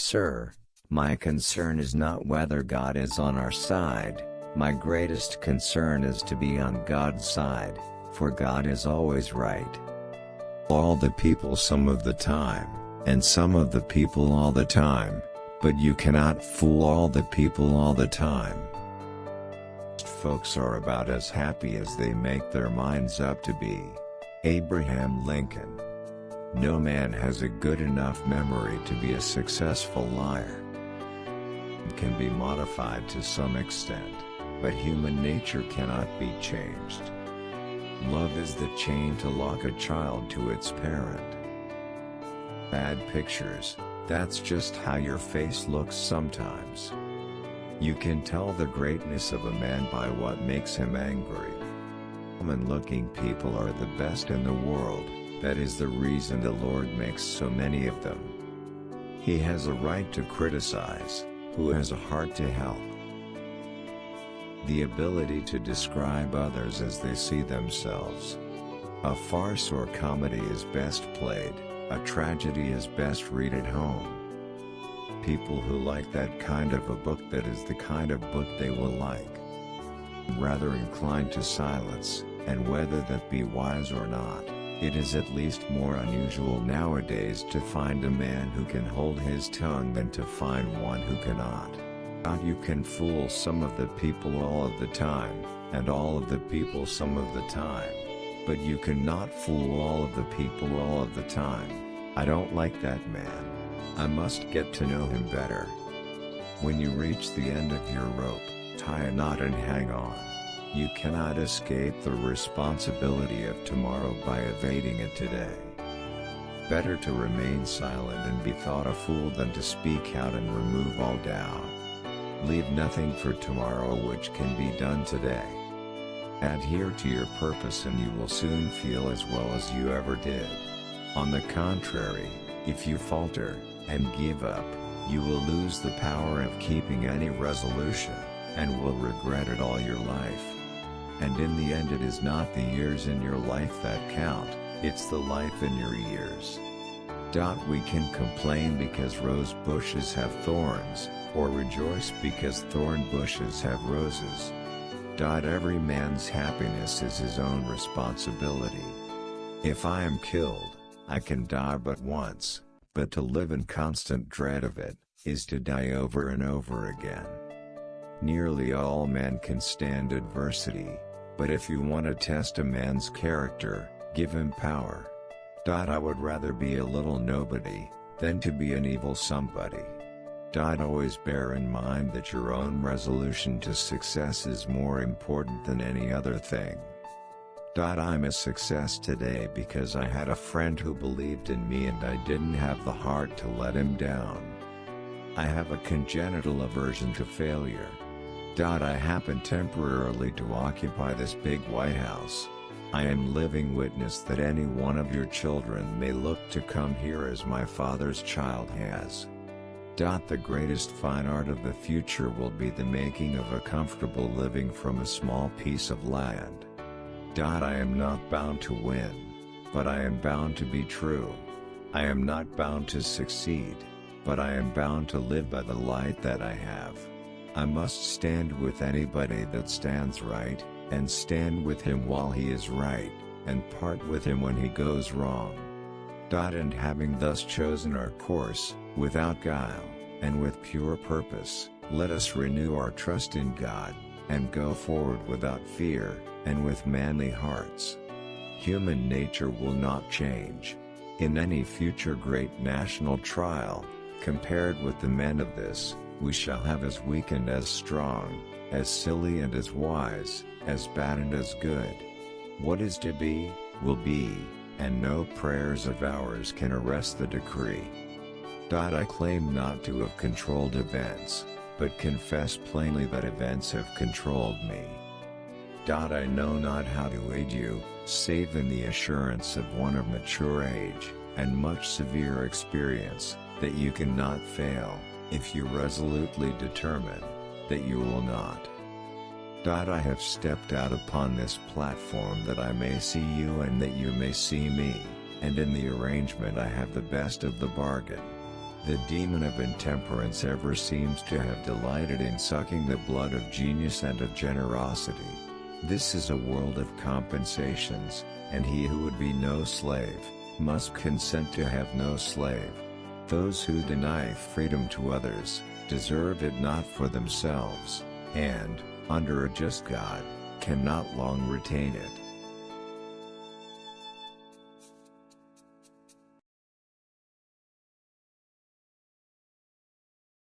Sir, my concern is not whether God is on our side, my greatest concern is to be on God's side, for God is always right. All the people some of the time, and some of the people all the time, but you cannot fool all the people all the time. Folks are about as happy as they make their minds up to be. Abraham Lincoln. No man has a good enough memory to be a successful liar. It can be modified to some extent, but human nature cannot be changed. Love is the chain to lock a child to its parent. Bad pictures, that's just how your face looks sometimes. You can tell the greatness of a man by what makes him angry. Common-looking people are the best in the world, that is the reason the Lord makes so many of them. He has a right to criticize, who has a heart to help. The ability to describe others as they see themselves. A farce or comedy is best played, a tragedy is best read at home. People who like that kind of a book, that is the kind of book they will like. Rather inclined to silence, and whether that be wise or not, it is at least more unusual nowadays to find a man who can hold his tongue than to find one who cannot. You can fool some of the people all of the time, and all of the people some of the time, but you cannot fool all of the people all of the time. I don't like that man. I must get to know him better. When you reach the end of your rope, tie a knot and hang on. You cannot escape the responsibility of tomorrow by evading it today. Better to remain silent and be thought a fool than to speak out and remove all doubt. Leave nothing for tomorrow which can be done today. Adhere to your purpose and you will soon feel as well as you ever did. On the contrary, if you falter and give up, you will lose the power of keeping any resolution, and will regret it all your life. And in the end, it is not the years in your life that count, it's the life in your years. We can complain because rose bushes have thorns, or rejoice because thorn bushes have roses. Every man's happiness is his own responsibility. If I am killed, I can die but once, but to live in constant dread of it, is to die over and over again. Nearly all men can stand adversity, but if you want to test a man's character, give him power. I would rather be a little nobody, than to be an evil somebody. Always bear in mind that your own resolution to success is more important than any other thing. I'm a success today because I had a friend who believed in me and I didn't have the heart to let him down. I have a congenital aversion to failure. I happen temporarily to occupy this big White House. I am living witness that any one of your children may look to come here as my father's child has. The greatest fine art of the future will be the making of a comfortable living from a small piece of land. I am not bound to win, but I am bound to be true. I am not bound to succeed, but I am bound to live by the light that I have. I must stand with anybody that stands right, and stand with him while he is right, and part with him when he goes wrong. And having thus chosen our course, without guile, and with pure purpose, let us renew our trust in God, and go forward without fear, and with manly hearts. Human nature will not change. In any future great national trial, compared with the men of this, we shall have as weak and as strong, as silly and as wise, as bad and as good. What is to be, will be, and no prayers of ours can arrest the decree. I claim not to have controlled events, but confess plainly that events have controlled me. I know not how to aid you, save in the assurance of one of mature age, and much severe experience, that you cannot fail, if you resolutely determine, that you will not. I have stepped out upon this platform that I may see you and that you may see me, and in the arrangement I have the best of the bargain. The demon of intemperance ever seems to have delighted in sucking the blood of genius and of generosity. This is a world of compensations, and he who would be no slave, must consent to have no slave. Those who deny freedom to others, deserve it not for themselves, and, under a just God, cannot long retain it.